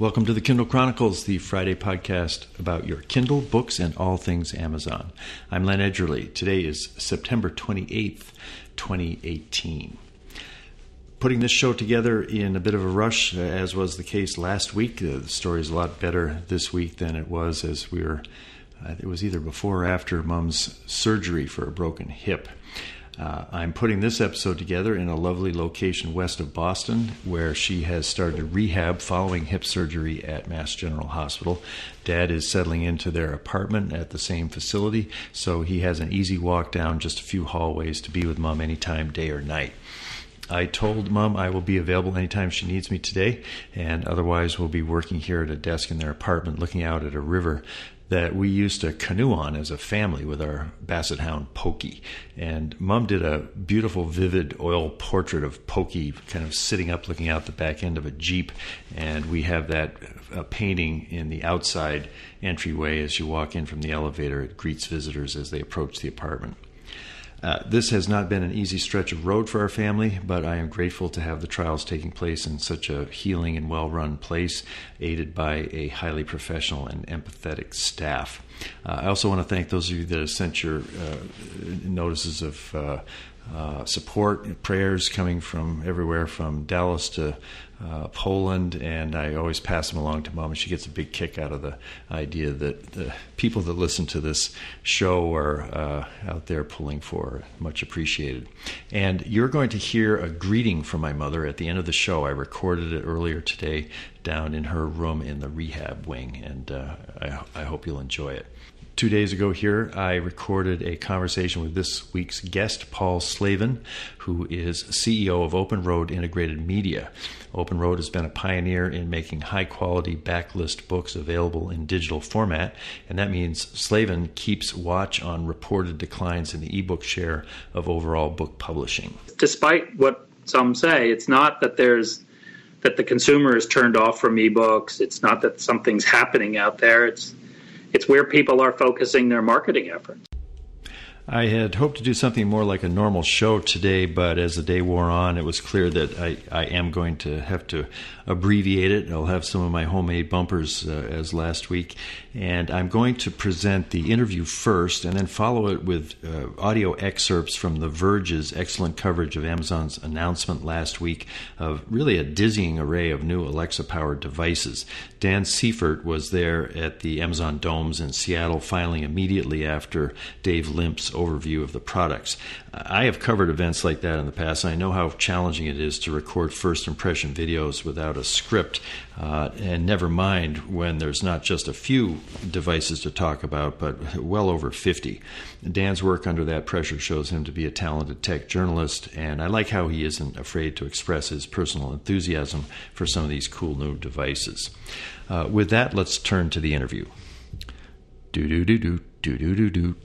Welcome to the Kindle Chronicles, the Friday podcast about your Kindle, books, and all things Amazon. I'm Len Edgerly. Today is September 28th, 2018. Putting this show together in a bit of a rush, as was the case last week. The story is a lot better this week than it was as it was either before or after Mom's surgery for a broken hip. I'm putting this episode together in a lovely location west of Boston where she has started rehab following hip surgery at Mass General Hospital. Dad is settling into their apartment at the same facility, so he has an easy walk down just a few hallways to be with Mom anytime, day or night. I told Mom I will be available anytime she needs me today, and otherwise we'll be working here at a desk in their apartment looking out at a river that we used to canoe on as a family with our basset hound Pokey. And Mom did a beautiful, vivid oil portrait of Pokey kind of sitting up looking out the back end of a Jeep. And we have that painting in the outside entryway as you walk in from the elevator. It greets visitors as they approach the apartment. This has not been an easy stretch of road for our family, but I am grateful to have the trials taking place in such a healing and well-run place, aided by a highly professional and empathetic staff. I also want to thank those of you that have sent your notices of support, prayers coming from everywhere from Dallas to Poland, and I always pass them along to Mom, and she gets a big kick out of the idea that the people that listen to this show are out there pulling for. Much appreciated. And you're going to hear a greeting from my mother at the end of the show. I recorded it earlier today down in her room in the rehab wing, and I hope you'll enjoy it. 2 days ago here, I recorded a conversation with this week's guest, Paul Slavin, who is CEO of Open Road Integrated Media. Open Road has been a pioneer in making high-quality backlist books available in digital format, and that means Slavin keeps watch on reported declines in the ebook share of overall book publishing. Despite what some say, it's not that that the consumer is turned off from ebooks. It's not that something's happening out there. It's where people are focusing their marketing efforts. I had hoped to do something more like a normal show today, but as the day wore on, it was clear that I am going to have to abbreviate it. I'll have some of my homemade bumpers as last week, and I'm going to present the interview first and then follow it with audio excerpts from The Verge's excellent coverage of Amazon's announcement last week of really a dizzying array of new Alexa-powered devices. Dan Seifert was there at the Amazon Domes in Seattle, filing immediately after Dave Limp's overview of the products. I have covered events like that in the past. I know how challenging it is to record first impression videos without a script, and never mind when there's not just a few devices to talk about, but well over 50. Dan's work under that pressure shows him to be a talented tech journalist, and I like how he isn't afraid to express his personal enthusiasm for some of these cool new devices. With that, let's turn to the interview. Do-do-do-do,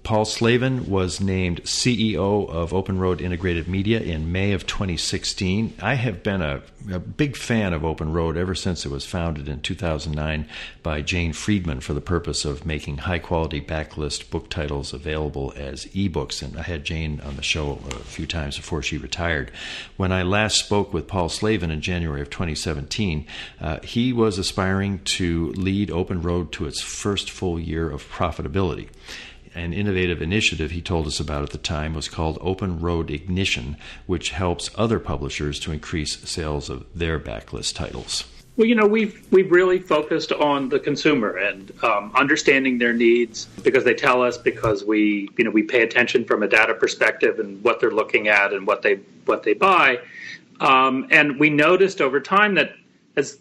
Paul Slavin was named CEO of Open Road Integrated Media in May of 2016. I have been a big fan of Open Road ever since it was founded in 2009 by Jane Friedman for the purpose of making high-quality backlist book titles available as ebooks. And I had Jane on the show a few times before she retired. When I last spoke with Paul Slavin in January of 2017, he was aspiring to lead Open Road to its first full year of profitability. An innovative initiative he told us about at the time was called Open Road Ignition, which helps other publishers to increase sales of their backlist titles. Well, we've really focused on the consumer and understanding their needs because they tell us, because we pay attention from a data perspective and what they're looking at and what they buy. And we noticed over time that as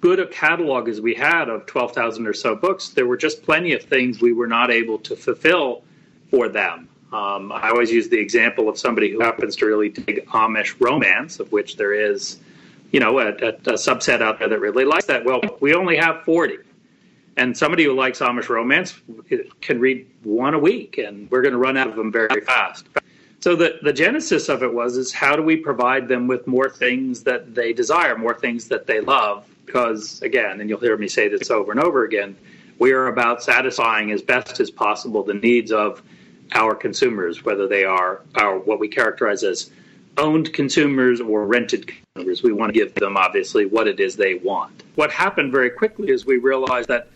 good a catalog as we had of 12,000 or so books, there were just plenty of things we were not able to fulfill for them. I always use the example of somebody who happens to really dig Amish romance, of which there is, a subset out there that really likes that. Well, we only have 40. And somebody who likes Amish romance can read one a week, and we're going to run out of them very fast. So the genesis of it is how do we provide them with more things that they desire, more things that they love? Because, again, and you'll hear me say this over and over again, we are about satisfying as best as possible the needs of our consumers, whether they are what we characterize as owned consumers or rented consumers. We want to give them, obviously, what it is they want. What happened very quickly is we realized that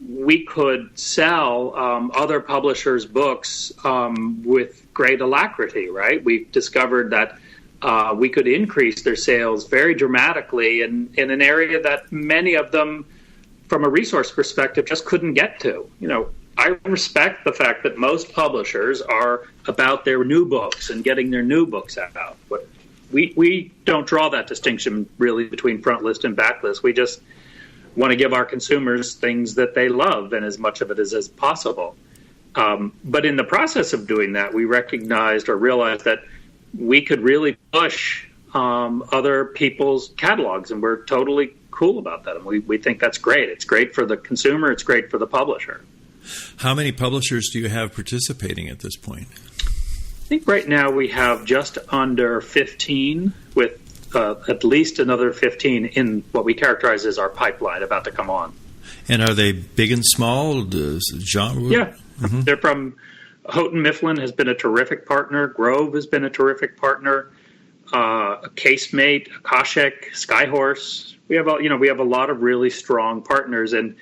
we could sell other publishers' books with great alacrity, right? We discovered that we could increase their sales very dramatically in an area that many of them, from a resource perspective, just couldn't get to. I respect the fact that most publishers are about their new books and getting their new books out. But we don't draw that distinction really between front list and backlist. We just want to give our consumers things that they love and as much of it as possible. But in the process of doing that, we realized that we could really push other people's catalogs, and we're totally cool about that. And we think that's great. It's great for the consumer. It's great for the publisher. How many publishers do you have participating at this point? I think right now we have just under 15, with at least another 15 in what we characterize as our pipeline about to come on. And are they big and small? Genre? Yeah. Mm-hmm. They're from Houghton Mifflin has been a terrific partner. Grove has been a terrific partner. Casemate, Akashic, Skyhorse. We have a lot of really strong partners, and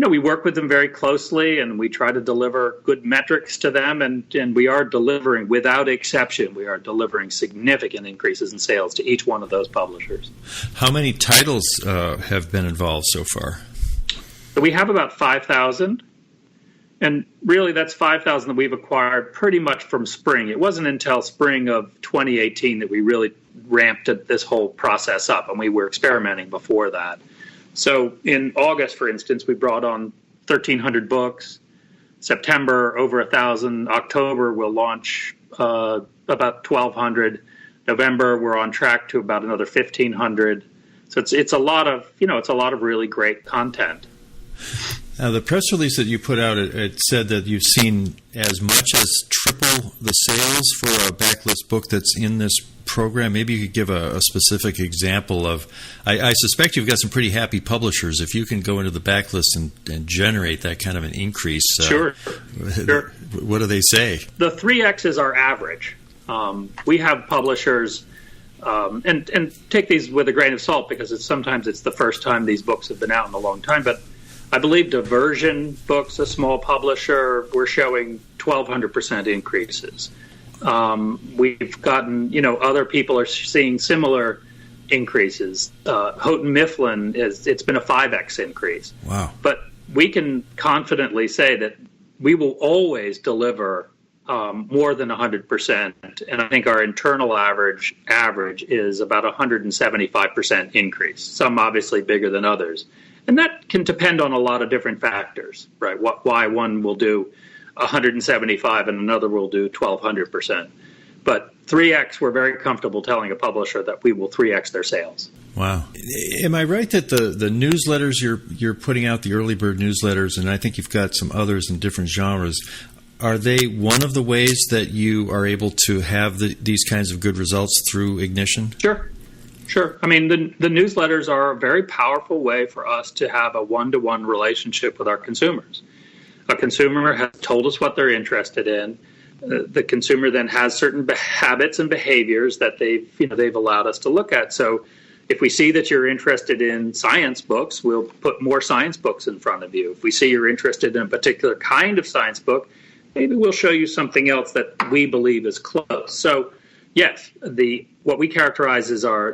we work with them very closely, and we try to deliver good metrics to them, and we are delivering, without exception, we are delivering significant increases in sales to each one of those publishers. How many titles have been involved so far? So we have about 5,000, and really that's 5,000 that we've acquired pretty much from spring. It wasn't until spring of 2018 that we really ramped this whole process up, and we were experimenting before that. So in August, for instance, we brought on 1,300 books. September, over 1,000. October, we'll launch about 1,200. November, we're on track to about another 1,500. So it's a lot of really great content. Now, the press release that you put out, it said that you've seen as much as triple the sales for a backlist book that's in this program. Maybe you could give a specific example of, I suspect you've got some pretty happy publishers. If you can go into the backlist and generate that kind of an increase. Sure. What do they say? The 3X is our average. We have publishers, and take these with a grain of salt because sometimes it's the first time these books have been out in a long time, but I believe Diversion Books, a small publisher, we're showing 1,200% increases. We've gotten, other people are seeing similar increases. Houghton Mifflin, it's been a 5X increase. Wow. But we can confidently say that we will always deliver more than 100%. And I think our internal average is about 175% increase, some obviously bigger than others. And that can depend on a lot of different factors, right? Why one will do 175 and another will do 1,200%. But 3X, we're very comfortable telling a publisher that we will 3X their sales. Wow. Am I right that the newsletters you're putting out, the Earlybird Newsletters, and I think you've got some others in different genres, are they one of the ways that you are able to have these kinds of good results through Ignition? Sure. I mean, the newsletters are a very powerful way for us to have a one-to-one relationship with our consumers. A consumer has told us what they're interested in. The consumer then has certain habits and behaviors that they've allowed us to look at. So if we see that you're interested in science books, we'll put more science books in front of you. If we see you're interested in a particular kind of science book, maybe we'll show you something else that we believe is close. So yes, what we characterize as our,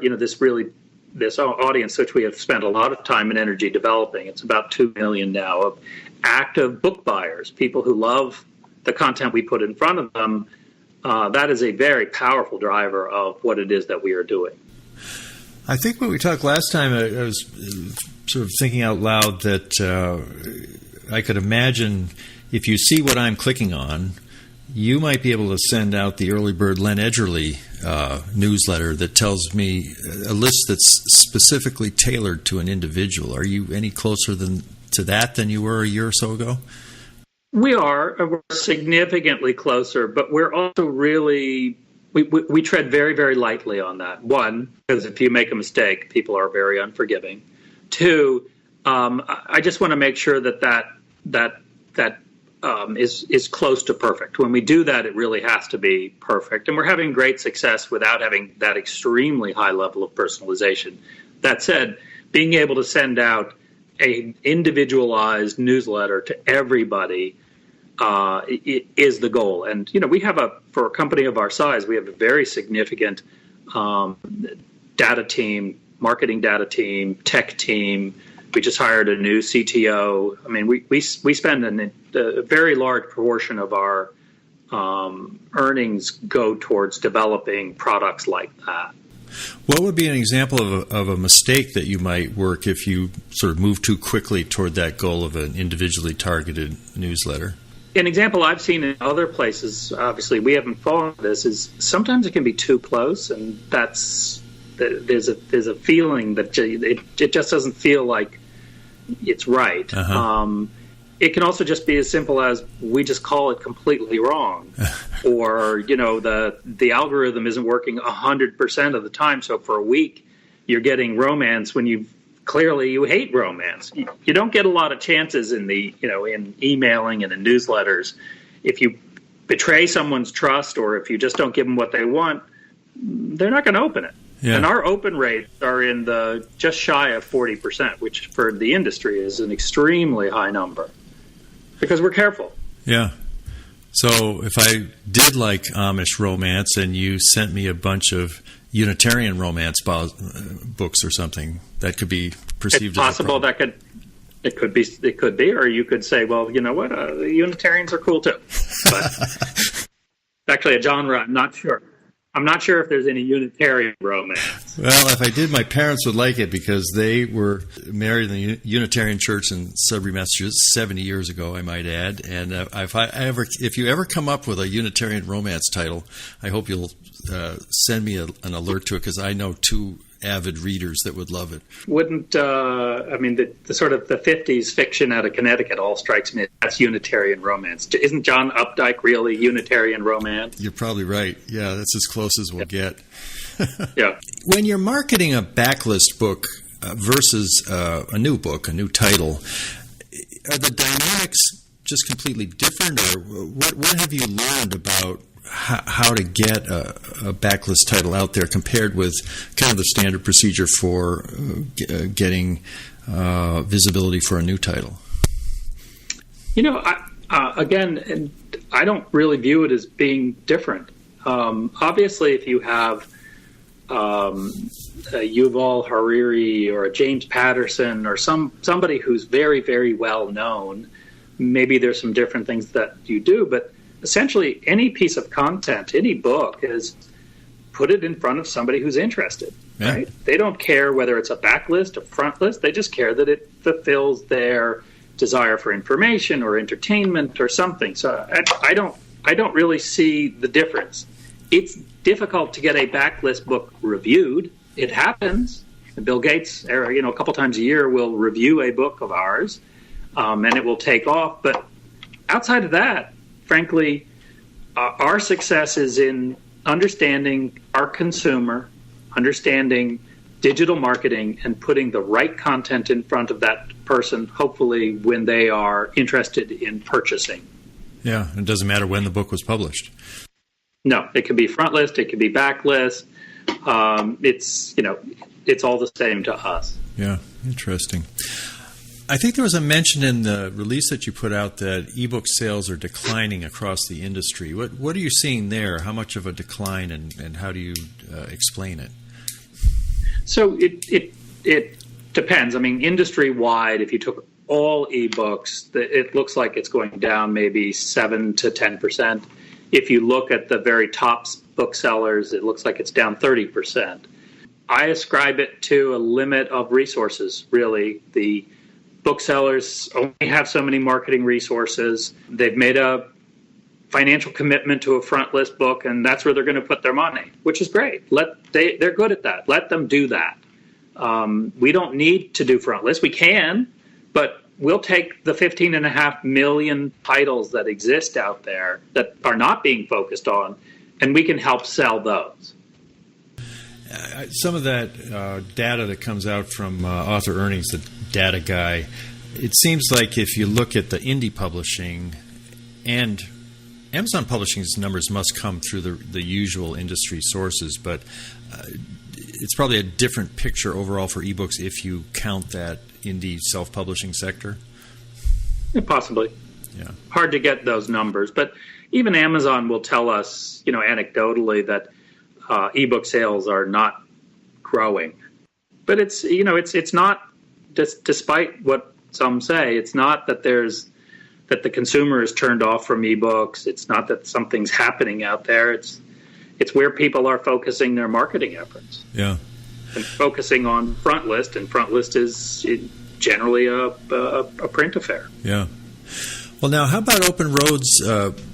this audience, which we have spent a lot of time and energy developing. It's about 2 million now of active book buyers, people who love the content we put in front of them. That is a very powerful driver of what it is that we are doing. I think when we talked last time, I was sort of thinking out loud that I could imagine if you see what I'm clicking on, you might be able to send out the Earlybird Len Edgerly newsletter that tells me a list that's specifically tailored to an individual. Are you any closer to that than you were a year or so ago? We're significantly closer, but we're also really, we tread very, very lightly on that. One, because if you make a mistake, people are very unforgiving. Two, I just want to make sure that is close to perfect. When we do that, it really has to be perfect. And we're having great success without having that extremely high level of personalization. That said, being able to send out an individualized newsletter to everybody is the goal. And, we have for a company of our size, we have a very significant data team, marketing data team, tech team. We just hired a new CTO. I mean, we spend a very large portion of our earnings go towards developing products like that. What would be an example of a mistake that you might work if you sort of move too quickly toward that goal of an individually targeted newsletter? An example I've seen in other places, obviously we haven't followed this, is sometimes it can be too close, and there's a feeling that it just doesn't feel like it's right. Uh-huh. It can also just be as simple as we just call it completely wrong, or the algorithm isn't working 100% of the time. So for a week, you're getting romance when you hate romance. You don't get a lot of chances in in emailing and in newsletters. If you betray someone's trust, or if you just don't give them what they want, they're not going to open it. Yeah. And our open rates are in the just shy of 40%, which for the industry is an extremely high number because we're careful. Yeah. So if I did like Amish romance and you sent me a bunch of Unitarian romance books or something, that could be perceived as possible. It could be, or you could say, well, you know what, Unitarians are cool too. But actually, a genre, I'm not sure. I'm not sure if there's any Unitarian romance. Well, if I did, my parents would like it because they were married in the Unitarian Church in Sudbury, Massachusetts, 70 years ago, I might add. And if you ever come up with a Unitarian romance title, I hope you'll send me an alert to it because I know two avid readers that would love it. Wouldn't the sort of the 50s fiction out of Connecticut all strikes me as Unitarian romance. Isn't John Updike really Unitarian romance? You're probably right. Yeah, that's as close as we'll get. Yeah. When you're marketing a backlist book versus a new book, a new title, are the dynamics just completely different, or what have you learned about how to get a backlist title out there compared with kind of the standard procedure for getting visibility for a new title? Again, I don't really view it as being different. Obviously, if you have a Yuval Harari or a James Patterson or somebody who's very, very well known, maybe there's some different things that you do, but essentially, any piece of content, any book, is put it in front of somebody who's interested. Yeah. Right? They don't care whether it's a backlist, a front list. They just care that it fulfills their desire for information or entertainment or something. So I don't really see the difference. It's difficult to get a backlist book reviewed. It happens. Bill Gates, a couple times a year, will review a book of ours, and it will take off. But outside of that, frankly, our success is in understanding our consumer, understanding digital marketing, and putting the right content in front of that person, hopefully when they are interested in purchasing. Yeah, it doesn't matter when the book was published. No, it could be front list, it could be backlist. It's all the same to us. Yeah, interesting. I think there was a mention in the release that you put out that ebook sales are declining across the industry. What are you seeing there? How much of a decline, and how do you explain it? So it depends. I mean, industry-wide, if you took all ebooks, it looks like it's going down maybe 7 to 10%. If you look at the very top booksellers, it looks like it's down 30%. I ascribe it to a limit of resources, really. The booksellers only have so many marketing resources. They've made a financial commitment to a front list book, and that's where they're going to put their money, which is great. They're good at that. Let them do that. We don't need to do front list. We can, but we'll take the 15.5 million titles that exist out there that are not being focused on, and we can help sell those. Some of that data that comes out from Author Earnings, the data guy, it seems like if you look at the indie publishing and Amazon Publishing's numbers must come through the usual industry sources, but it's probably a different picture overall for ebooks if you count that indie self-publishing sector. Yeah, possibly. Yeah. Hard to get those numbers, but even Amazon will tell us, anecdotally that ebook sales are not growing. But it's not, despite what some say, it's not that the consumer is turned off from ebooks. It's not that something's happening out there. It's where people are focusing their marketing efforts. Yeah. And focusing on front list, and front list is generally a print affair. Yeah. Well, now, how about Open Roads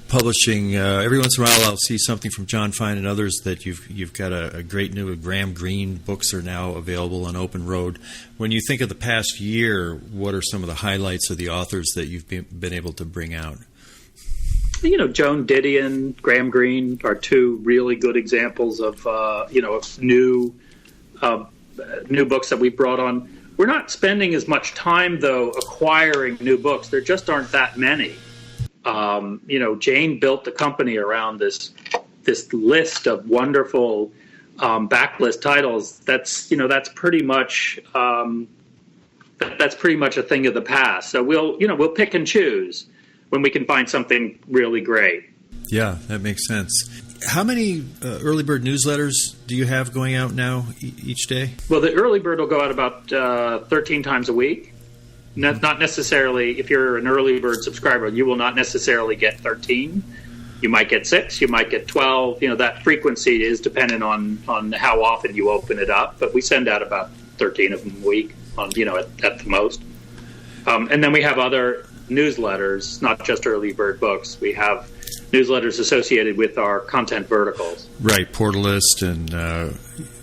publishing? Every once in a while, I'll see something from John Fine and others that you've got a great new Graham Greene books are now available on Open Road. When you think of the past year, what are some of the highlights of the authors that you've been able to bring out? Joan Didion, Graham Greene are two really good examples of of new books that we brought on. We're not spending as much time, though, acquiring new books. There just aren't that many. Jane built the company around this list of wonderful backlist titles. That's pretty much a thing of the past. So we'll pick and choose when we can find something really great. Yeah, that makes sense. How many Earlybird newsletters do you have going out now each day? Well, the Earlybird will go out about 13 times a week. Not necessarily, if you're an Earlybird subscriber, you will not necessarily get 13. You might get 6, you might get 12. That frequency is dependent on how often you open it up. But we send out about 13 of them a week, at the most. And then we have other newsletters, not just Earlybird books. We have newsletters associated with our content verticals. Right, Portalist and...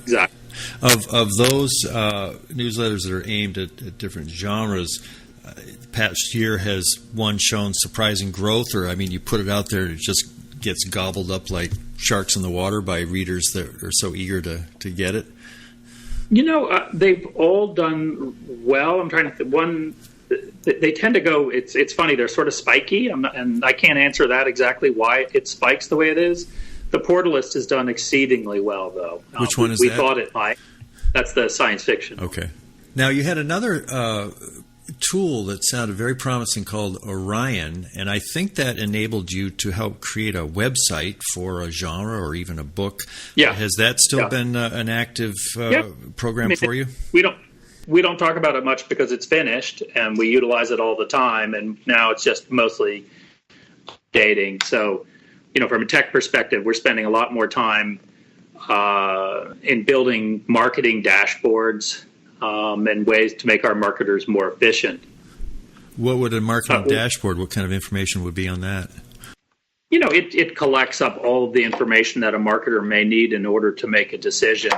Exactly. Of those newsletters that are aimed at different genres, the past year has one shown surprising growth, or, you put it out there and it just gets gobbled up like sharks in the water by readers that are so eager to get it? They've all done well. I'm trying to think. One... They tend to go. It's funny. They're sort of spiky, and I can't answer that exactly why it spikes the way it is. The Portalist has done exceedingly well, though. Which one is that? We that? thought it might. That's the science fiction. Okay. Now you had another tool that sounded very promising called Orion, and I think that enabled you to help create a website for a genre or even a book. Yeah. Has that still been an active program for you? We don't talk about it much because it's finished, and we utilize it all the time, and now it's just mostly dating. So, from a tech perspective, we're spending a lot more time in building marketing dashboards and ways to make our marketers more efficient. What would a marketing dashboard, what kind of information would be on that? It collects up all of the information that a marketer may need in order to make a decision.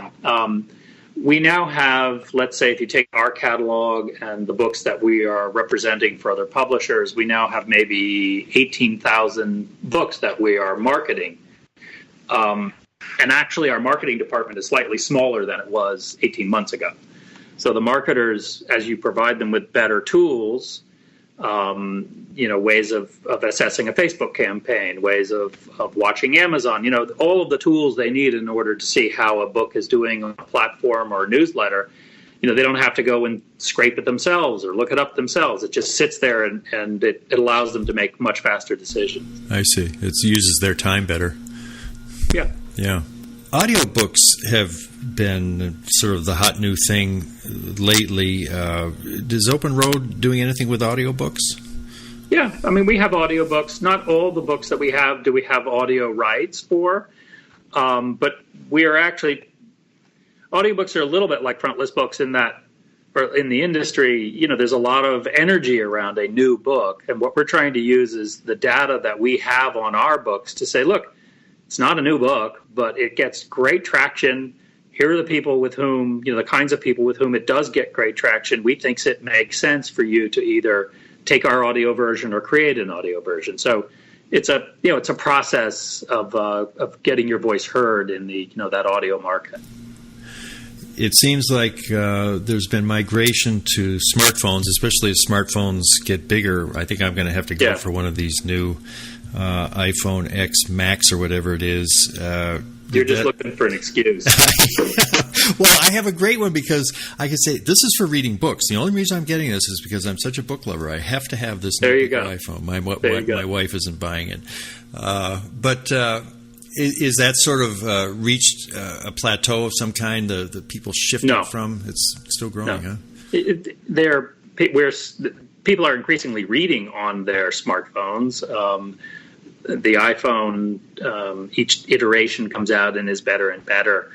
We now have, let's say, if you take our catalog and the books that we are representing for other publishers, we now have maybe 18,000 books that we are marketing. And actually, our marketing department is slightly smaller than it was 18 months ago. So the marketers, as you provide them with better tools, ways of assessing a Facebook campaign, ways of watching Amazon, all of the tools they need in order to see how a book is doing on a platform or a newsletter. They don't have to go and scrape it themselves or look it up themselves. It just sits there and it allows them to make much faster decisions. I see. It uses their time better. Yeah. Yeah. Audiobooks have been sort of the hot new thing lately. Is Open Road doing anything with audiobooks? Yeah, we have audiobooks. Not all the books that we have do we have audio rights for, but we are actually... Audiobooks are a little bit like front list books in that, or in the industry, there's a lot of energy around a new book, and what we're trying to use is the data that we have on our books to say, look, it's not a new book, but it gets great traction. Here are the people with whom, the kinds of people with whom it does get great traction. We think it makes sense for you to either take our audio version or create an audio version. So it's a process of getting your voice heard in the that audio market. It seems like there's been migration to smartphones, especially as smartphones get bigger. I think I'm going to have to go for one of these new iPhone X Max or whatever it is. You're just looking for an excuse. Well, I have a great one because I can say this is for reading books. The only reason I'm getting this is because I'm such a book lover. I have to have this new iPhone. My wife isn't buying it. But is that sort of reached a plateau of some kind? The people shifted from? It's still growing, huh? People are increasingly reading on their smartphones. The iPhone, each iteration comes out and is better and better.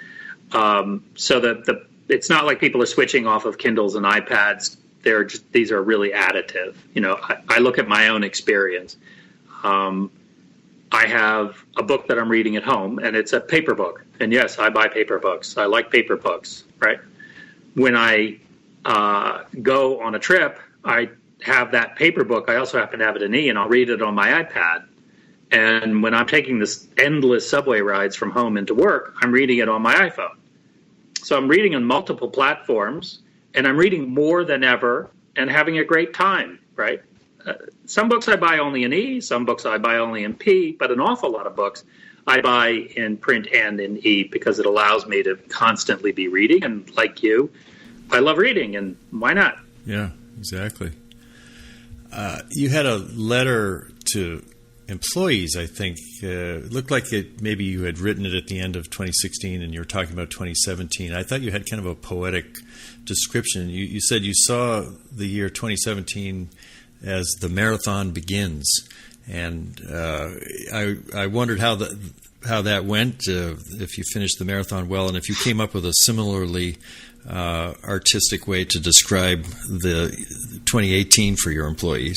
So that it's not like people are switching off of Kindles and iPads. These are really additive. I look at my own experience. I have a book that I'm reading at home, and it's a paper book. And yes, I buy paper books. I like paper books, right? When I go on a trip, I have that paper book. I also happen to have it in and I'll read it on my iPad. And when I'm taking this endless subway rides from home into work, I'm reading it on my iPhone. So I'm reading on multiple platforms, and I'm reading more than ever and having a great time, right? Some books I buy only in some books I buy only in P, but an awful lot of books I buy in print and in because it allows me to constantly be reading. And like you, I love reading, and why not? Yeah, exactly. You had a letter to employees, I think. It looked like maybe you had written it at the end of 2016 and you were talking about 2017. I thought you had kind of a poetic description. You said you saw the year 2017 as the marathon begins, and I wondered how that went, if you finished the marathon well, and if you came up with a similarly artistic way to describe the 2018 for your employees.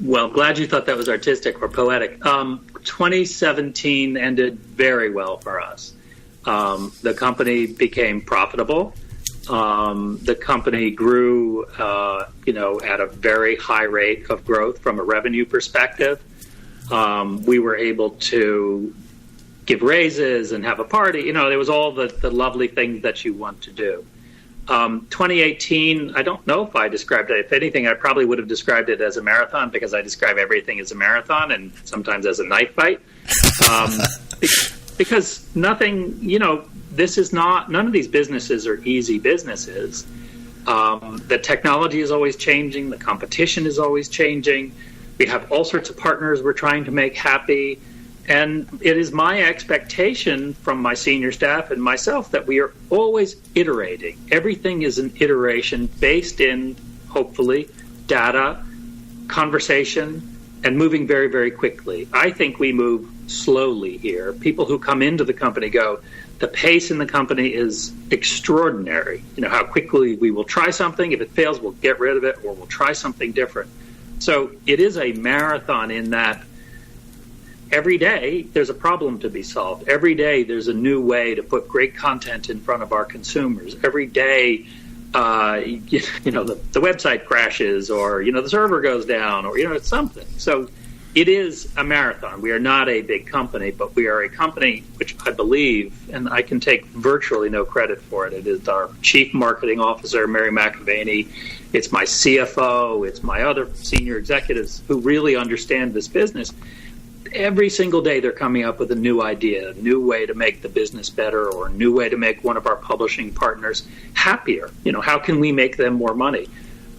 Well, glad you thought that was artistic or poetic. 2017 ended very well for us. The company became profitable. The company grew, at a very high rate of growth from a revenue perspective. We were able to give raises and have a party. There was all the lovely things that you want to do. 2018, I don't know if I described it. If anything, I probably would have described it as a marathon, because I describe everything as a marathon and sometimes as a knife fight. Because nothing, none of these businesses are easy businesses. The technology is always changing. The competition is always changing. We have all sorts of partners we're trying to make happy. And it is my expectation from my senior staff and myself that we are always iterating. Everything is an iteration based in, hopefully, data, conversation, and moving very, very quickly. I think we move slowly here. People who come into the company go, the pace in the company is extraordinary. How quickly we will try something. If it fails, we'll get rid of it, or we'll try something different. So it is a marathon in that every day there's a problem to be solved. Every day there's a new way to put great content in front of our consumers. Every day, the website crashes, or, the server goes down, or, it's something. So it is a marathon. We are not a big company, but we are a company which I believe, and I can take virtually no credit for it. It is our chief marketing officer, Mary McAvaney. It's my CFO. It's my other senior executives who really understand this business. Every single day they're coming up with a new idea, a new way to make the business better, or a new way to make one of our publishing partners happier. How can we make them more money?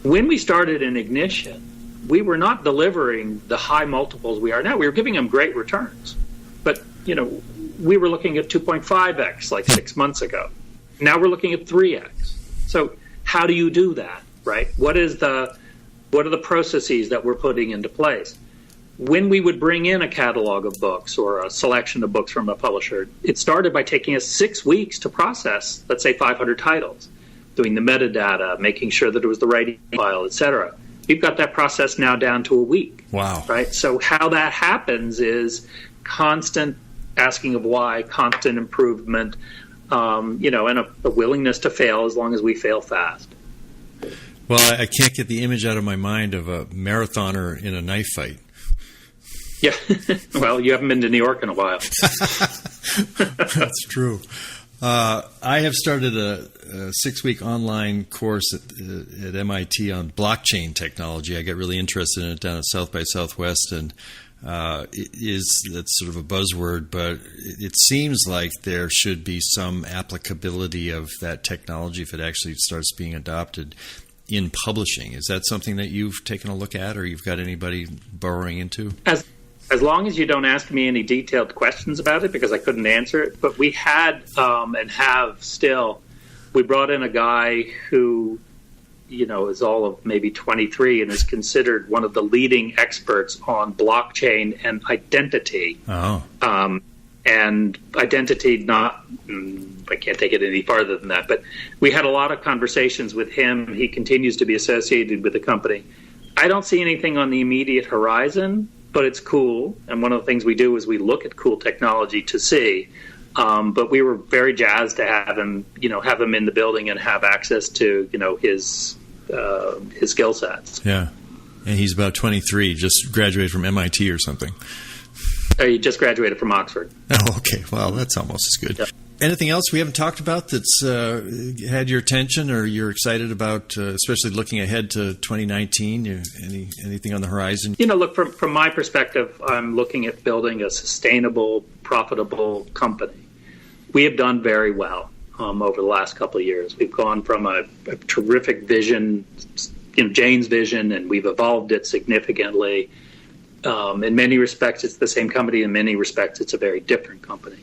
When we started in Ignition, we were not delivering the high multiples we are now. We were giving them great returns. But, we were looking at 2.5x like 6 months ago. Now we're looking at 3x. So how do you do that, right? What are the processes that we're putting into place? When we would bring in a catalog of books or a selection of books from a publisher, it started by taking us 6 weeks to process, let's say, 500 titles, doing the metadata, making sure that it was the right file, etc. We've got that process now down to a week. Wow. Right? So how that happens is constant asking of why, constant improvement, and a willingness to fail as long as we fail fast. Well, I can't get the image out of my mind of a marathoner in a knife fight. Yeah. Well, you haven't been to New York in a while. That's true. I have started a 6-week online course at MIT on blockchain technology. I get really interested in it down at South by Southwest, and that's sort of a buzzword, but it seems like there should be some applicability of that technology if it actually starts being adopted in publishing. Is that something that you've taken a look at, or you've got anybody burrowing into? As long as you don't ask me any detailed questions about it, because I couldn't answer it. But we had and have still, we brought in a guy who, is all of maybe 23 and is considered one of the leading experts on blockchain and identity. Oh. And identity, I can't take it any farther than that. But we had a lot of conversations with him. He continues to be associated with the company. I don't see anything on the immediate horizon, but it's cool. And one of the things we do is we look at cool technology to see. But we were very jazzed to have him in the building and have access to, his skill sets. Yeah. And he's about 23, just graduated from MIT or something. He just graduated from Oxford. Oh, okay. Well, that's almost as good. Yep. Anything else we haven't talked about that's had your attention or you're excited about, especially looking ahead to 2019? Anything on the horizon? Look, from my perspective, I'm looking at building a sustainable, profitable company. We have done very well over the last couple of years. We've gone from a terrific vision, Jane's vision, and we've evolved it significantly. In many respects, it's the same company. In many respects, it's a very different company.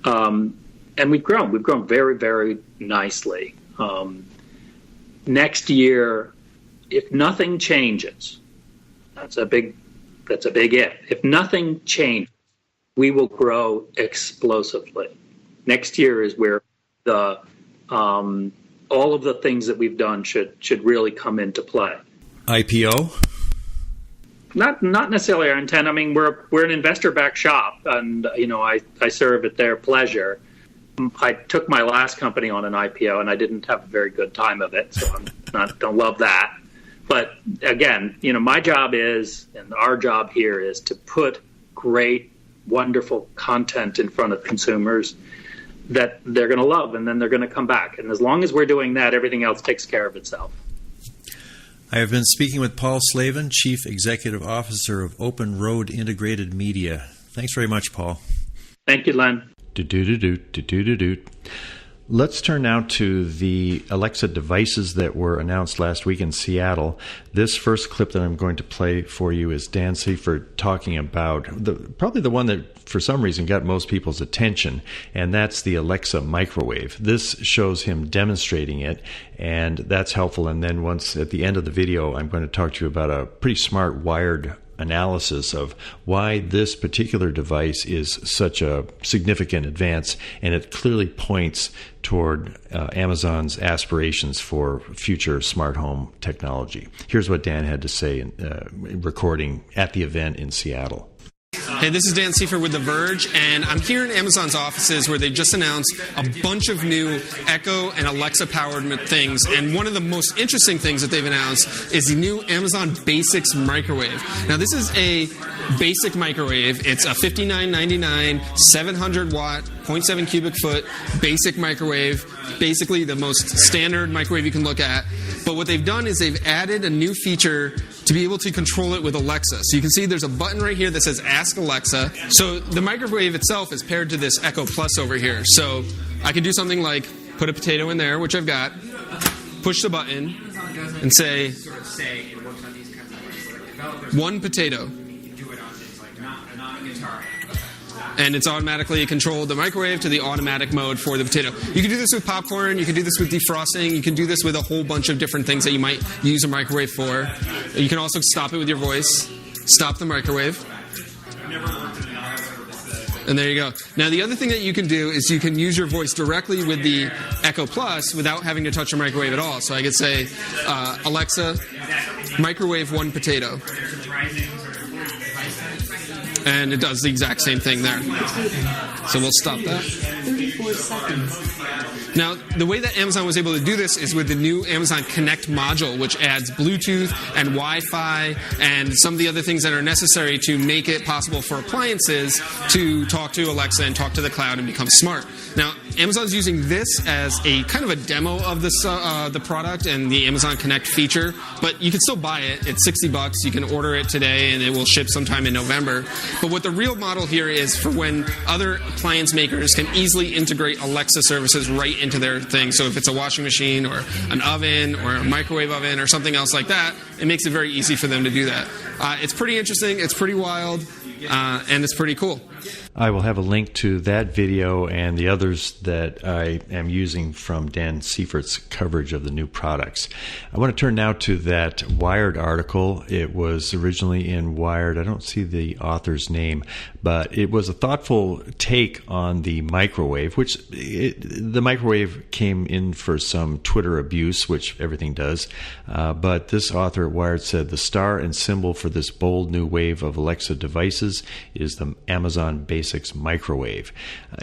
And we've grown. We've grown very, very nicely. Next year, if nothing changes, that's a big if. If nothing changes, we will grow explosively. Next year is where the all of the things that we've done should really come into play. IPO? Not necessarily our intent. I mean, we're an investor-backed shop, and I serve at their pleasure. I took my last company on an IPO, and I didn't have a very good time of it, so don't love that. But again, my job is, and our job here is to put great, wonderful content in front of consumers that they're going to love, and then they're going to come back. And as long as we're doing that, everything else takes care of itself. I have been speaking with Paul Slavin, Chief Executive Officer of Open Road Integrated Media. Thanks very much, Paul. Thank you, Len. Let's turn now to the Alexa devices that were announced last week in Seattle. This first clip that I'm going to play for you is Dan Seifert talking about probably the one that for some reason got most people's attention, and that's the Alexa microwave. This shows him demonstrating it, and that's helpful. And then once at the end of the video, I'm going to talk to you about a pretty smart wired analysis of why this particular device is such a significant advance, and it clearly points toward Amazon's aspirations for future smart home technology. Here's what Dan had to say in recording at the event in Seattle. Hey, this is Dan Seifert with The Verge, and I'm here in Amazon's offices where they just announced a bunch of new Echo and Alexa-powered things, and one of the most interesting things that they've announced is the new Amazon Basics microwave. Now, this is a basic microwave. It's a $59.99, 700-watt, 0.7 cubic foot basic microwave, basically the most standard microwave you can look at. But what they've done is they've added a new feature to be able to control it with Alexa. So you can see there's a button right here that says Ask Alexa. So the microwave itself is paired to this Echo Plus over here. So I can do something like put a potato in there, which I've got, push the button, and say, one potato. And it's automatically controlled the microwave to the automatic mode for the potato. You can do this with popcorn, you can do this with defrosting, you can do this with a whole bunch of different things that you might use a microwave for. You can also stop it with your voice. Stop the microwave. And there you go. Now, the other thing that you can do is you can use your voice directly with the Echo Plus without having to touch a microwave at all. So I could say, Alexa, microwave one potato. And it does the exact same thing there. So we'll stop that. 34 seconds. Now, the way that Amazon was able to do this is with the new Amazon Connect module, which adds Bluetooth and Wi-Fi and some of the other things that are necessary to make it possible for appliances to talk to Alexa and talk to the cloud and become smart. Now, Amazon's using this as a kind of a demo of this, the product and the Amazon Connect feature, but you can still buy it. It's $60. You can order it today, and it will ship sometime in November. But what the real model here is for when other appliance makers can easily integrate Alexa services right into their thing. So if it's a washing machine or an oven or a microwave oven or something else like that, it makes it very easy for them to do that. It's pretty interesting. It's pretty wild. And it's pretty cool. I will have a link to that video and the others that I am using from Dan Seifert's coverage of the new products. I want to turn now to that Wired article. It was originally in Wired. I don't see the author's name, but it was a thoughtful take on the microwave, which the microwave came in for some Twitter abuse, which everything does. But this author at Wired said the star and symbol for this bold new wave of Alexa devices is the Amazon Basics microwave.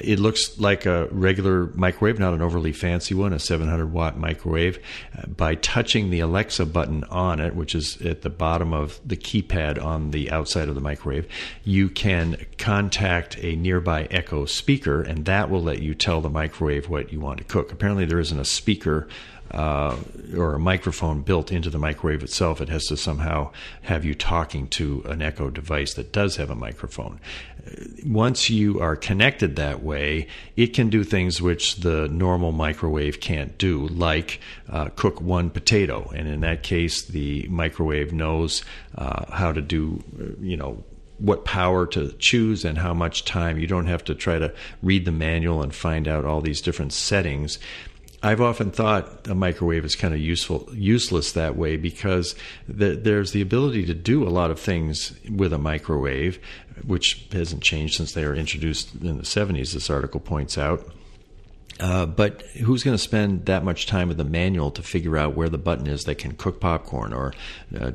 It looks like a regular microwave, not an overly fancy one, a 700-watt microwave. By touching the Alexa button on it, which is at the bottom of the keypad on the outside of the microwave, you can contact a nearby Echo speaker, and that will let you tell the microwave what you want to cook. Apparently there isn't a speaker or a microphone built into the microwave itself. It has to somehow have you talking to an Echo device that does have a microphone. Once you are connected that way, it can do things which the normal microwave can't do, like cook one potato. And in that case, the microwave knows how to do, what power to choose and how much time. You don't have to try to read the manual and find out all these different settings. I've often thought a microwave is kind of useless that way, because there's the ability to do a lot of things with a microwave, which hasn't changed since they were introduced in the 70s, this article points out. But who's going to spend that much time with the manual to figure out where the button is that can cook popcorn or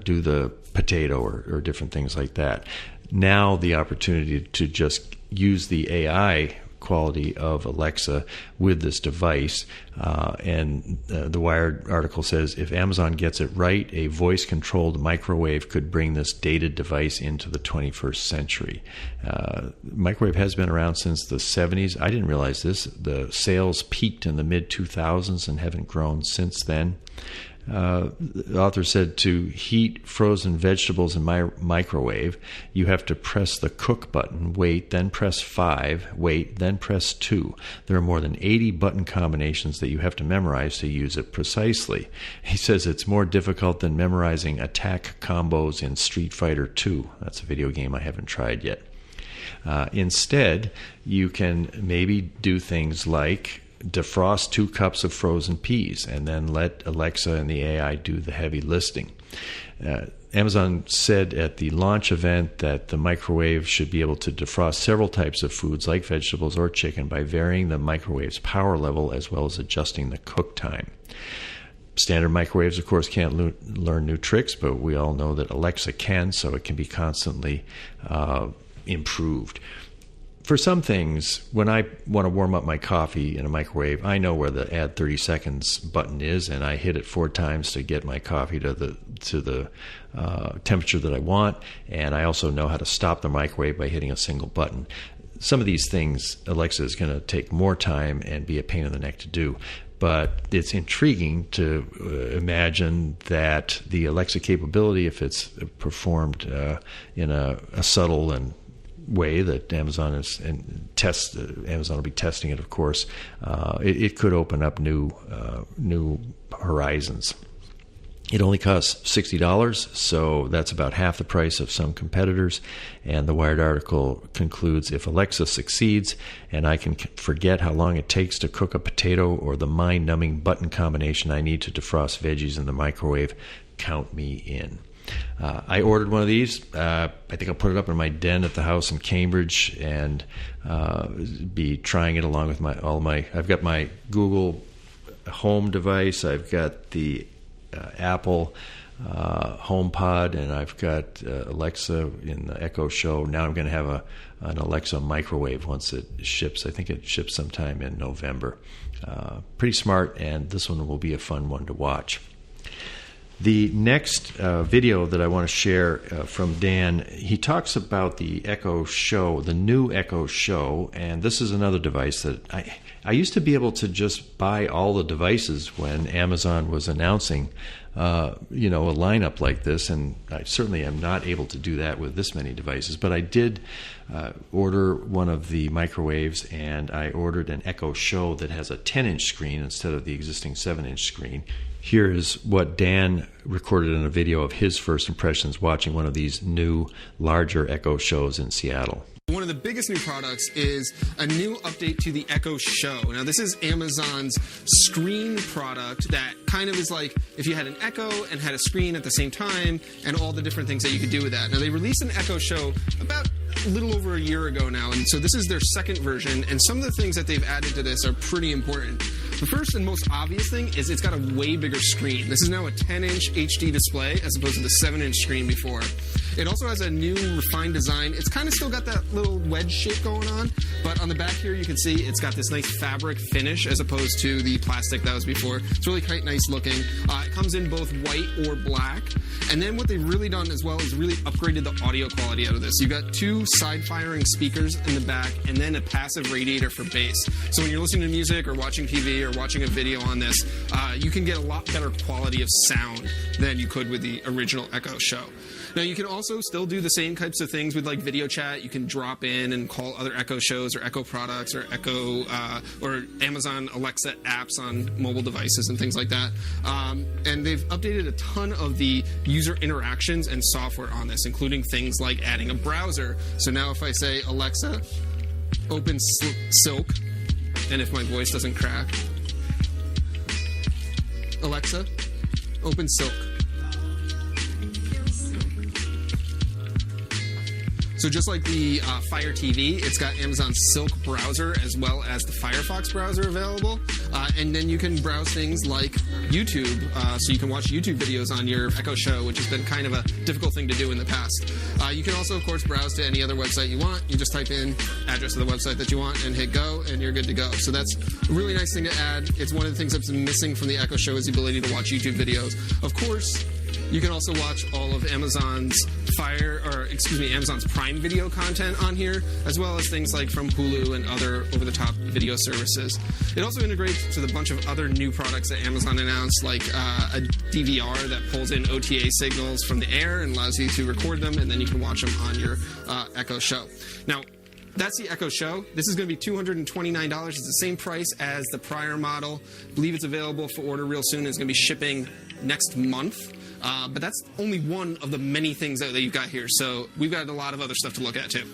do the potato or different things like that? Now the opportunity to just use the AI quality of Alexa with this device. And the Wired article says, if Amazon gets it right, a voice-controlled microwave could bring this dated device into the 21st century. Microwave has been around since the 70s. I didn't realize this. The sales peaked in the mid-2000s and haven't grown since then. The author said to heat frozen vegetables in my microwave, you have to press the cook button, wait, then press 5, wait, then press 2. There are more than 80 button combinations that you have to memorize to use it precisely. He says it's more difficult than memorizing attack combos in Street Fighter 2. That's a video game I haven't tried yet. Instead, you can maybe do things like defrost 2 cups of frozen peas and then let Alexa and the AI do the heavy lifting. Amazon said at the launch event that the microwave should be able to defrost several types of foods like vegetables or chicken by varying the microwave's power level as well as adjusting the cook time. Standard microwaves, of course, can't learn new tricks, but we all know that Alexa can, so it can be constantly improved. For some things, when I want to warm up my coffee in a microwave, I know where the add 30 seconds button is, and I hit it 4 times to get my coffee to the temperature that I want, and I also know how to stop the microwave by hitting a single button. Some of these things, Alexa is going to take more time and be a pain in the neck to do. But it's intriguing to imagine that the Alexa capability, if it's performed in a subtle and way that Amazon is Amazon will be testing it, of course, it could open up new horizons. It only costs $60, so that's about half the price of some competitors. And the Wired article concludes, if Alexa succeeds and I can forget how long it takes to cook a potato or the mind-numbing button combination I need to defrost veggies in the microwave, count me in. I ordered one of these. I think I'll put it up in my den at the house in Cambridge and be trying it along with I've got my Google Home device. I've got the Apple HomePod, and I've got Alexa in the Echo Show. Now I'm going to have an Alexa microwave once it ships. I think it ships sometime in November. Pretty smart, and this one will be a fun one to watch. The next video that I want to share from Dan, he talks about the Echo Show, the new Echo Show, and this is another device that I used to be able to just buy all the devices when Amazon was announcing a lineup like this, and I certainly am not able to do that with this many devices, but I did order one of the microwaves, and I ordered an Echo Show that has a 10-inch screen instead of the existing 7-inch screen. Here is what Dan recorded in a video of his first impressions watching one of these new, larger Echo Shows in Seattle. One of the biggest new products is a new update to the Echo Show. Now, this is Amazon's screen product that kind of is like if you had an Echo and had a screen at the same time and all the different things that you could do with that. Now, they released an Echo Show about a little over a year ago now, and so this is their second version, and some of the things that they've added to this are pretty important. The first and most obvious thing is it's got a way bigger screen. This is now a 10-inch HD display as opposed to the 7-inch screen before. It also has a new refined design. It's kind of still got that little wedge shape going on, but on the back here you can see it's got this nice fabric finish as opposed to the plastic that was before. It's really quite nice looking. It comes in both white or black. And then what they've really done as well is really upgraded the audio quality out of this. You've got two side-firing speakers in the back and then a passive radiator for bass. So when you're listening to music or watching TV or watching a video on this, you can get a lot better quality of sound than you could with the original Echo Show. Now, you can also still do the same types of things with like video chat. You can drop in and call other Echo Shows or Echo products or Echo or Amazon Alexa apps on mobile devices and things like that. And they've updated a ton of the user interactions and software on this, including things like adding a browser. So now if I say, Alexa, open Silk, and if my voice doesn't crack, Alexa, open Silk. So just like the Fire TV, it's got Amazon's Silk browser as well as the Firefox browser available. And then you can browse things like YouTube. So you can watch YouTube videos on your Echo Show, which has been kind of a difficult thing to do in the past. You can also, of course, browse to any other website you want. You just type in address of the website that you want and hit go, and you're good to go. So that's a really nice thing to add. It's one of the things that's been missing from the Echo Show is the ability to watch YouTube videos. Of course, you can also watch all of Amazon's Amazon's Prime Video content on here, as well as things like from Hulu and other over-the-top video services. It also integrates with a bunch of other new products that Amazon announced, like a DVR that pulls in OTA signals from the air and allows you to record them, and then you can watch them on your Echo Show. Now, that's the Echo Show. This is going to be $229. It's the same price as the prior model. I believe it's available for order real soon. It's going to be shipping next month. But that's only one of the many things that you've got here. So we've got a lot of other stuff to look at, too.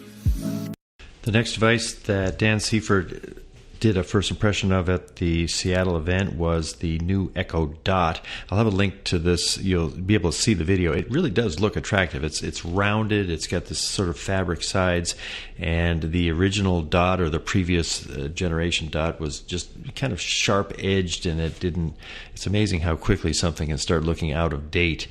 The next device that Dan Seifert did a first impression of at the Seattle event was the new Echo Dot. I'll have a link to this. You'll be able to see the video. It really does look attractive. It's rounded. It's got this sort of fabric sides, and the original Dot, or the previous generation Dot, was just kind of sharp edged, and it didn't. It's amazing how quickly something can start looking out of date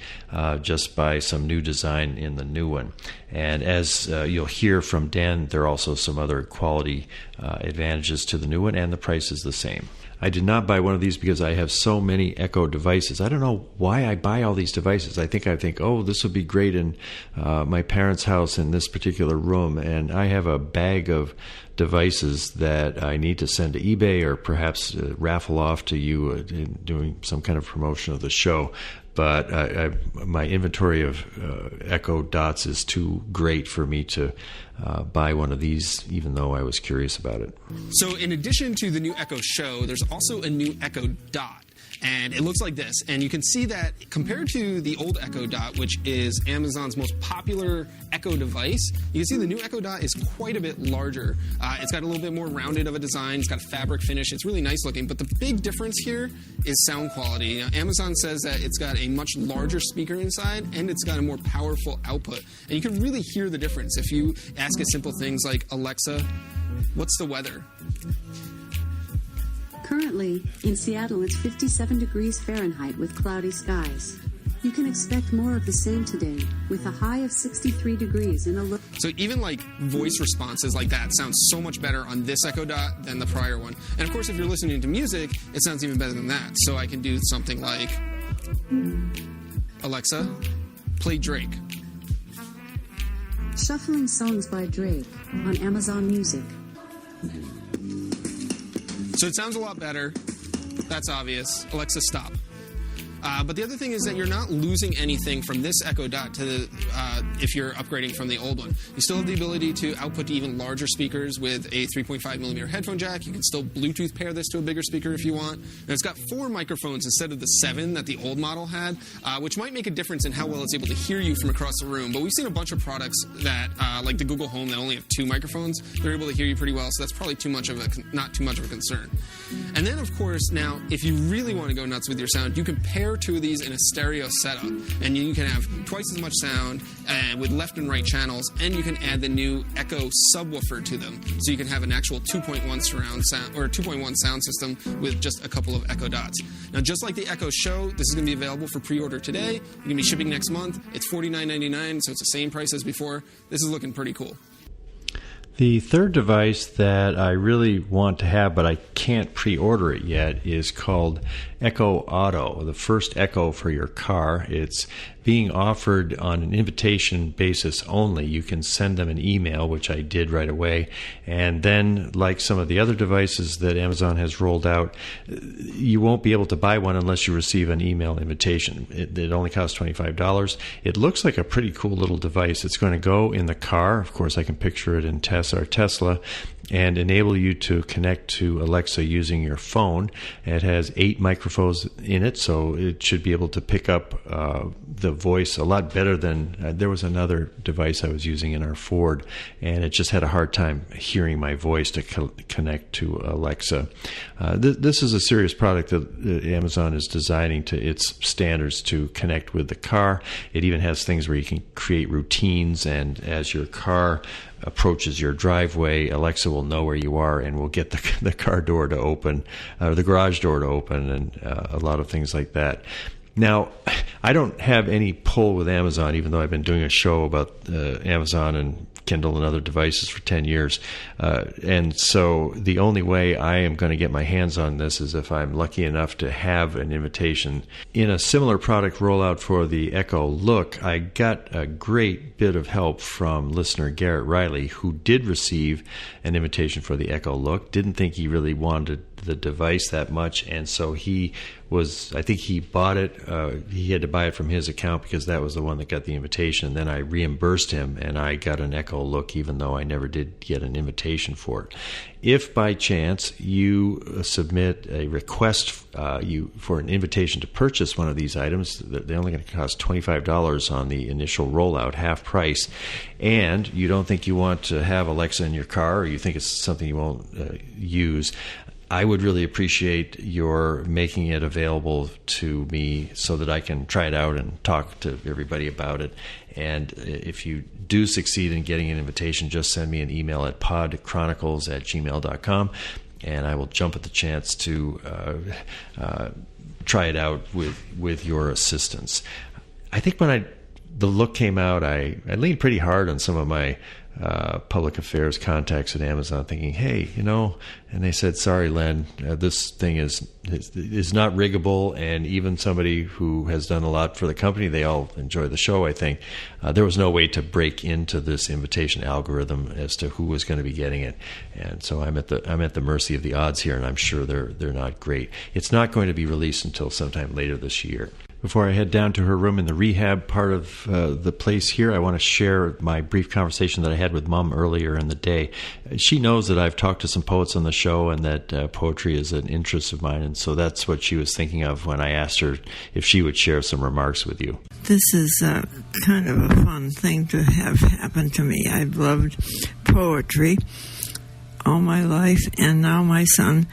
just by some new design in the new one. And as you'll hear from Dan, there are also some other quality advantages to the new one, and the price is the same. I did not buy one of these because I have so many Echo devices. I don't know why I buy all these devices. I think, oh, this would be great in my parents' house in this particular room, and I have a bag of devices that I need to send to eBay or perhaps raffle off to you doing some kind of promotion of the show. But my inventory of Echo Dots is too great for me to buy one of these, even though I was curious about it. So in addition to the new Echo Show, there's also a new Echo Dot. And it looks like this. And you can see that compared to the old Echo Dot, which is Amazon's most popular Echo device, you can see the new Echo Dot is quite a bit larger. It's got a little bit more rounded of a design. It's got a fabric finish. It's really nice looking. But the big difference here is sound quality. Now, Amazon says that it's got a much larger speaker inside, and it's got a more powerful output. And you can really hear the difference if you ask it simple things like, Alexa, what's the weather? Currently, in Seattle, it's 57 degrees Fahrenheit with cloudy skies. You can expect more of the same today, with a high of 63 degrees in a low. So even like voice responses like that sounds so much better on this Echo Dot than the prior one. And of course, if you're listening to music, it sounds even better than that. So I can do something like, Alexa, play Drake. Shuffling songs by Drake on Amazon Music. So it sounds a lot better. That's obvious. Alexa, stop. But the other thing is that you're not losing anything from this Echo Dot to if you're upgrading from the old one. You still have the ability to output to even larger speakers with a 3.5 millimeter headphone jack. You can still Bluetooth pair this to a bigger speaker if you want. And it's got 4 microphones instead of the 7 that the old model had, which might make a difference in how well it's able to hear you from across the room. But we've seen a bunch of products that, like the Google Home, that only have 2 microphones. They're able to hear you pretty well, so that's probably not too much of a concern. And then, of course, now, if you really want to go nuts with your sound, you can pair 2 of these in a stereo setup, and you can have twice as much sound with left and right channels, and you can add the new Echo subwoofer to them, so you can have an actual 2.1 surround sound or 2.1 sound system with just a couple of Echo Dots. Now, just like the Echo Show, this is going to be available for pre-order today. You're going to be shipping next month. It's $49.99, so it's the same price as before. This is looking pretty cool. The third device that I really want to have, but I can't pre-order it yet, is called Echo Auto, the first Echo for your car. It's being offered on an invitation basis only. You can send them an email, which I did right away, and then, like some of the other devices that Amazon has rolled out, you won't be able to buy one unless you receive an email invitation. It only costs $25. It looks like a pretty cool little device. It's going to go in the car. Of course, I can picture it in our Tesla, and enable you to connect to Alexa using your phone. It has 8 microphones in it, so it should be able to pick up the voice a lot better than there was another device I was using in our Ford, and it just had a hard time hearing my voice to connect to Alexa. This is a serious product that Amazon is designing to its standards to connect with the car. It even has things where you can create routines, and as your car approaches your driveway, Alexa will know where you are and will get the car door to open, or the garage door to open, and a lot of things like that. Now, I don't have any pull with Amazon, even though I've been doing a show about Amazon and Kindle and other devices for 10 years. And so the only way I am going to get my hands on this is if I'm lucky enough to have an invitation. In a similar product rollout for the Echo Look, I got a great bit of help from listener Garrett Riley, who did receive an invitation for the Echo Look, didn't think he really wanted the device that much, and so I think he bought it. He had to buy it from his account because that was the one that got the invitation. Then I reimbursed him, and I got an Echo Look, even though I never did get an invitation for it. If by chance you submit a request for an invitation to purchase one of these items, they're only going to cost $25 on the initial rollout, half price, and you don't think you want to have Alexa in your car, or you think it's something you won't use, I would really appreciate your making it available to me so that I can try it out and talk to everybody about it. And if you do succeed in getting an invitation, just send me an email at podchronicles@gmail.com, and I will jump at the chance to try it out with your assistance. I think when the Look came out, I leaned pretty hard on some of my public affairs contacts at Amazon, thinking, hey, and they said, sorry, Len, this thing is not riggable, and even somebody who has done a lot for the company, they all enjoy the show, I think. There was no way to break into this invitation algorithm as to who was going to be getting it, and so I'm at the mercy of the odds here, and I'm sure they're not great. It's not going to be released until sometime later this year. Before I head down to her room in the rehab part of the place here, I want to share my brief conversation that I had with Mom earlier in the day. She knows that I've talked to some poets on the show and that poetry is an interest of mine, and so that's what she was thinking of when I asked her if she would share some remarks with you. This is kind of a fun thing to have happen to me. I've loved poetry all my life, and now my son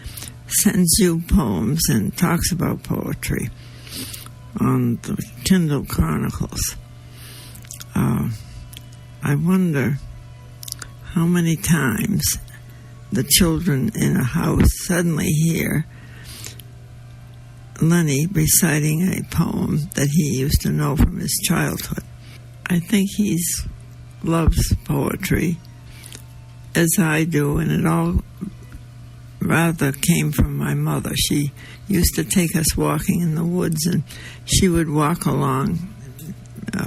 sends you poems and talks about poetry on the Kindle Chronicles. I wonder how many times the children in a house suddenly hear Lenny reciting a poem that he used to know from his childhood. I think he loves poetry, as I do, and it all rather came from my mother. She used to take us walking in the woods, and she would walk along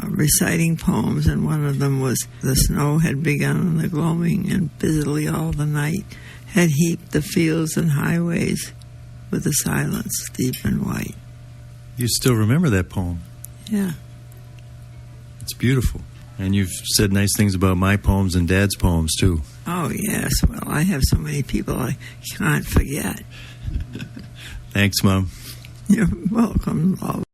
reciting poems, and one of them was, "The snow had begun, and the gloaming and busily all the night had heaped the fields and highways with a silence deep and white." You still remember that poem? Yeah. It's beautiful. And you've said nice things about my poems and Dad's poems, too. Oh, yes. Well, I have so many people I can't forget. Thanks, Mom. You're welcome, love.